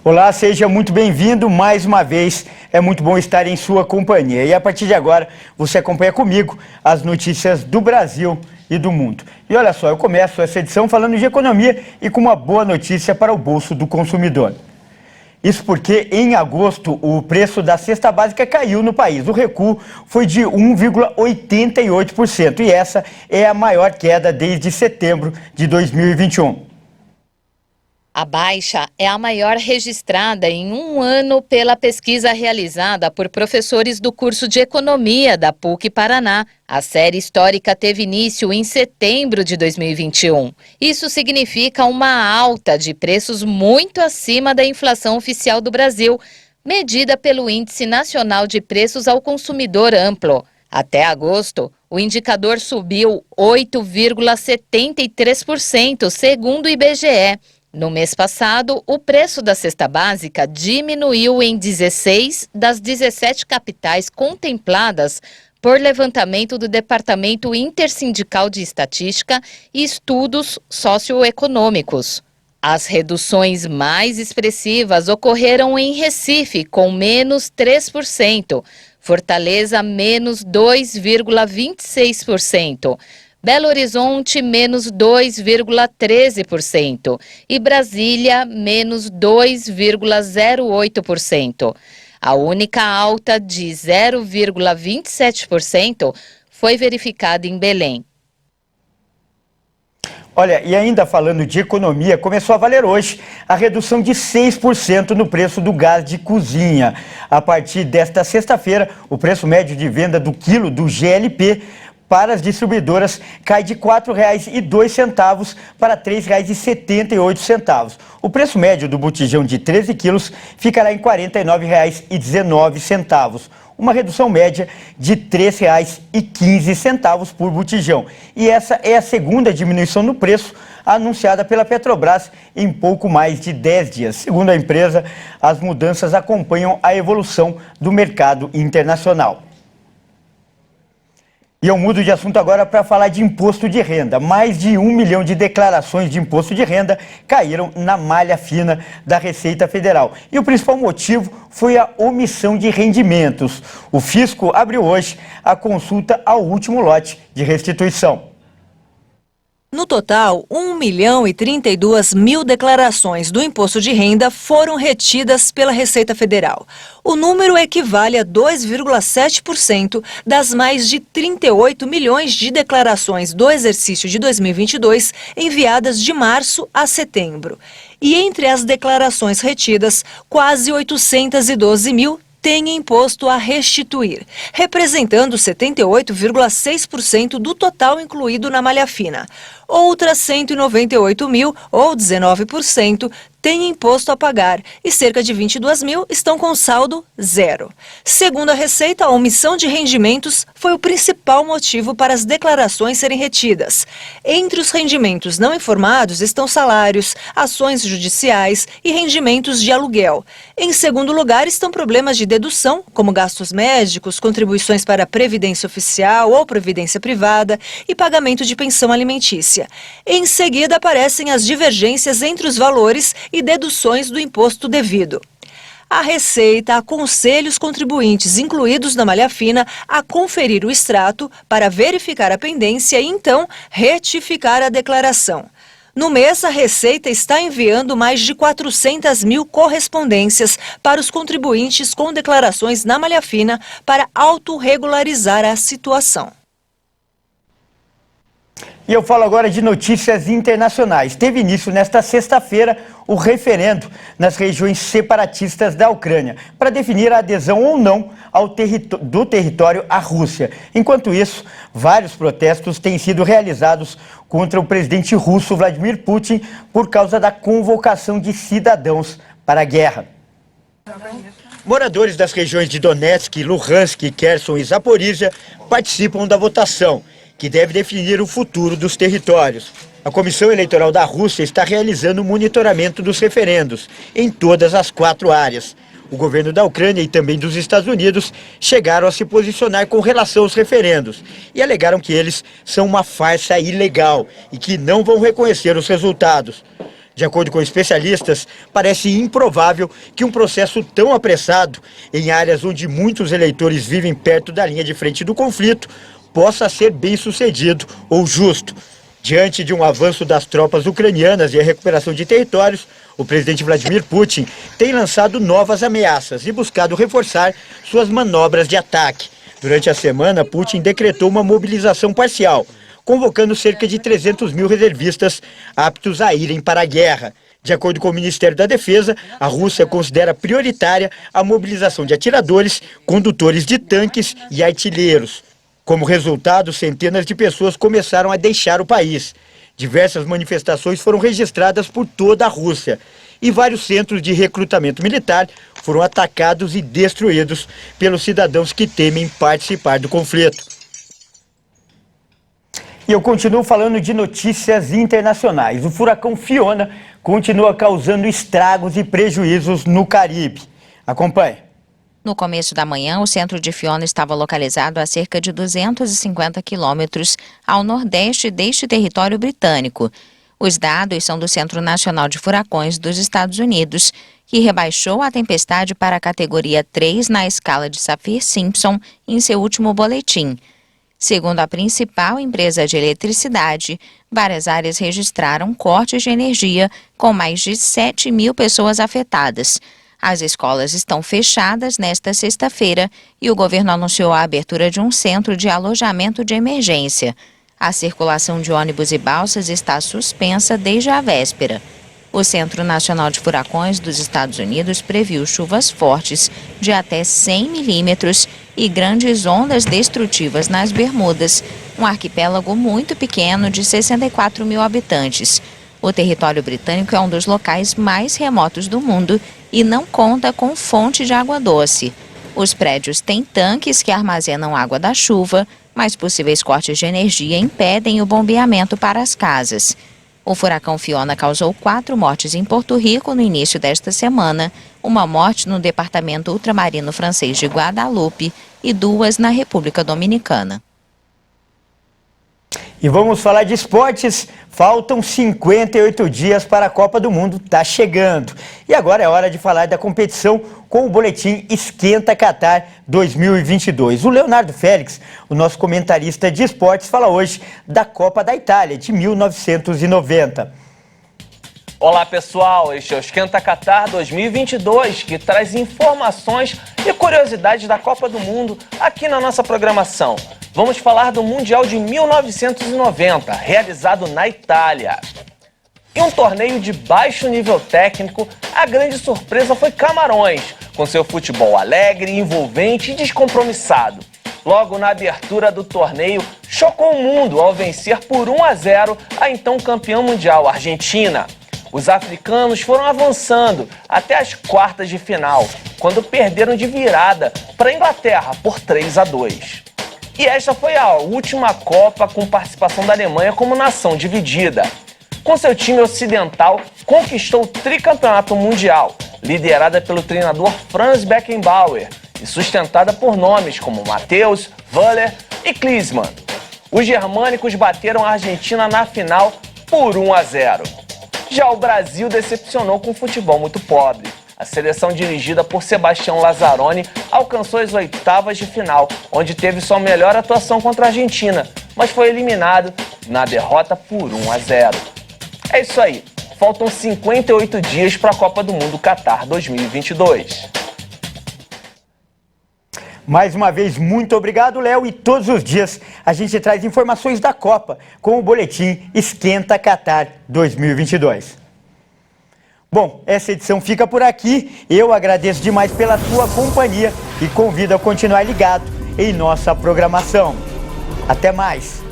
Olá, seja muito bem-vindo mais uma vez. É muito bom estar em sua companhia. E a partir de agora, você acompanha comigo as notícias do Brasil e do mundo. E olha só, eu começo essa edição falando de economia e com uma boa notícia para o bolso do consumidor. Isso porque, em agosto, o preço da cesta básica caiu no país. O recuo foi de 1,88% e essa é a maior queda desde setembro de 2021. A baixa é a maior registrada em um ano pela pesquisa realizada por professores do curso de Economia da PUC Paraná. A série histórica teve início em setembro de 2021. Isso significa uma alta de preços muito acima da inflação oficial do Brasil, medida pelo Índice Nacional de Preços ao Consumidor Amplo. Até agosto, o indicador subiu 8,73%, segundo o IBGE. No mês passado, o preço da cesta básica diminuiu em 16 das 17 capitais contempladas por levantamento do Departamento Intersindical de Estatística e Estudos Socioeconômicos. As reduções mais expressivas ocorreram em Recife, com menos 3%, Fortaleza, menos 2,26%, Belo Horizonte, menos 2,13% e Brasília, menos 2,08%. A única alta de 0,27% foi verificada em Belém. Olha, e ainda falando de economia, começou a valer hoje a redução de 6% no preço do gás de cozinha. A partir desta sexta-feira, o preço médio de venda do quilo do GLP para as distribuidoras cai de R$ 4,02 para R$ 3,78. O preço médio do botijão de 13 quilos ficará em R$ 49,19, uma redução média de R$ 3,15 por botijão. E essa é a segunda diminuição no preço anunciada pela Petrobras em pouco mais de 10 dias. Segundo a empresa, as mudanças acompanham a evolução do mercado internacional. E eu mudo de assunto agora para falar de imposto de renda. Mais de 1 milhão de declarações de imposto de renda caíram na malha fina da Receita Federal. E o principal motivo foi a omissão de rendimentos. O fisco abriu hoje a consulta ao último lote de restituição. No total, 1.032.000 declarações do imposto de renda foram retidas pela Receita Federal. O número equivale a 2,7% das mais de 38 milhões de declarações do exercício de 2022 enviadas de março a setembro. E entre as declarações retidas, quase 812 mil têm imposto a restituir, representando 78,6% do total incluído na malha fina. Outras 198 mil, ou 19%, têm imposto a pagar e cerca de 22 mil estão com saldo zero. Segundo a Receita, a omissão de rendimentos foi o principal motivo para as declarações serem retidas. Entre os rendimentos não informados estão salários, ações judiciais e rendimentos de aluguel. Em segundo lugar estão problemas de dedução, como gastos médicos, contribuições para a Previdência Oficial ou Previdência Privada e pagamento de pensão alimentícia. Em seguida aparecem as divergências entre os valores e deduções do imposto devido. A Receita aconselha os contribuintes incluídos na malha fina a conferir o extrato para verificar a pendência e, então, retificar a declaração. No mês, a Receita está enviando mais de 400 mil correspondências para os contribuintes com declarações na malha fina para autorregularizar a situação. E eu falo agora de notícias internacionais. Teve início nesta sexta-feira o referendo nas regiões separatistas da Ucrânia para definir a adesão ou não do território à Rússia. Enquanto isso, vários protestos têm sido realizados contra o presidente russo Vladimir Putin por causa da convocação de cidadãos para a guerra. Moradores das regiões de Donetsk, Luhansk, Kherson e Zaporizhia participam da votação, que deve definir o futuro dos territórios. A Comissão Eleitoral da Rússia está realizando o monitoramento dos referendos em todas as 4 áreas. O governo da Ucrânia e também dos Estados Unidos chegaram a se posicionar com relação aos referendos e alegaram que eles são uma farsa ilegal e que não vão reconhecer os resultados. De acordo com especialistas, parece improvável que um processo tão apressado, em áreas onde muitos eleitores vivem perto da linha de frente do conflito, possa ser bem sucedido ou justo. Diante de um avanço das tropas ucranianas e a recuperação de territórios, o presidente Vladimir Putin tem lançado novas ameaças e buscado reforçar suas manobras de ataque. Durante a semana, Putin decretou uma mobilização parcial, convocando cerca de 300 mil reservistas aptos a irem para a guerra. De acordo com o Ministério da Defesa, a Rússia considera prioritária a mobilização de atiradores, condutores de tanques e artilheiros. Como resultado, centenas de pessoas começaram a deixar o país. Diversas manifestações foram registradas por toda a Rússia e vários centros de recrutamento militar foram atacados e destruídos pelos cidadãos que temem participar do conflito. E eu continuo falando de notícias internacionais. O furacão Fiona continua causando estragos e prejuízos no Caribe. Acompanhe. No começo da manhã, o centro de Fiona estava localizado a cerca de 250 quilômetros ao nordeste deste território britânico. Os dados são do Centro Nacional de Furacões dos Estados Unidos, que rebaixou a tempestade para a categoria 3 na escala de Saffir-Simpson em seu último boletim. Segundo a principal empresa de eletricidade, várias áreas registraram cortes de energia, com mais de 7 mil pessoas afetadas. As escolas estão fechadas nesta sexta-feira e o governo anunciou a abertura de um centro de alojamento de emergência. A circulação de ônibus e balsas está suspensa desde a véspera. O Centro Nacional de Furacões dos Estados Unidos previu chuvas fortes de até 100 milímetros e grandes ondas destrutivas nas Bermudas, um arquipélago muito pequeno de 64 mil habitantes. O território britânico é um dos locais mais remotos do mundo e não conta com fonte de água doce. Os prédios têm tanques que armazenam água da chuva, mas possíveis cortes de energia impedem o bombeamento para as casas. O furacão Fiona causou 4 mortes em Porto Rico no início desta semana, uma morte no departamento ultramarino francês de Guadalupe e 2 na República Dominicana. E vamos falar de esportes. Faltam 58 dias para a Copa do Mundo, tá chegando. E agora é hora de falar da competição com o boletim Esquenta Qatar 2022. O Leonardo Félix, o nosso comentarista de esportes, fala hoje da Copa da Itália de 1990. Olá pessoal, este é o Esquenta Qatar 2022, que traz informações e curiosidades da Copa do Mundo aqui na nossa programação. Vamos falar do Mundial de 1990, realizado na Itália. Em um torneio de baixo nível técnico, a grande surpresa foi Camarões, com seu futebol alegre, envolvente e descompromissado. Logo na abertura do torneio, chocou o mundo ao vencer por 1-0 a então campeã mundial, Argentina. Os africanos foram avançando até as quartas de final, quando perderam de virada para a Inglaterra por 3-2. E esta foi a última Copa com participação da Alemanha como nação dividida. Com seu time ocidental, conquistou o tricampeonato mundial, liderada pelo treinador Franz Beckenbauer e sustentada por nomes como Matthäus, Wöhler e Klinsmann. Os germânicos bateram a Argentina na final por 1-0. Já o Brasil decepcionou com um futebol muito pobre. A seleção dirigida por Sebastião Lazzaroni alcançou as oitavas de final, onde teve sua melhor atuação contra a Argentina, mas foi eliminado na derrota por 1-0. É isso aí, faltam 58 dias para a Copa do Mundo Qatar 2022. Mais uma vez, muito obrigado, Léo. E todos os dias a gente traz informações da Copa com o boletim Esquenta Qatar 2022. Bom, essa edição fica por aqui. Eu agradeço demais pela sua companhia e convido a continuar ligado em nossa programação. Até mais!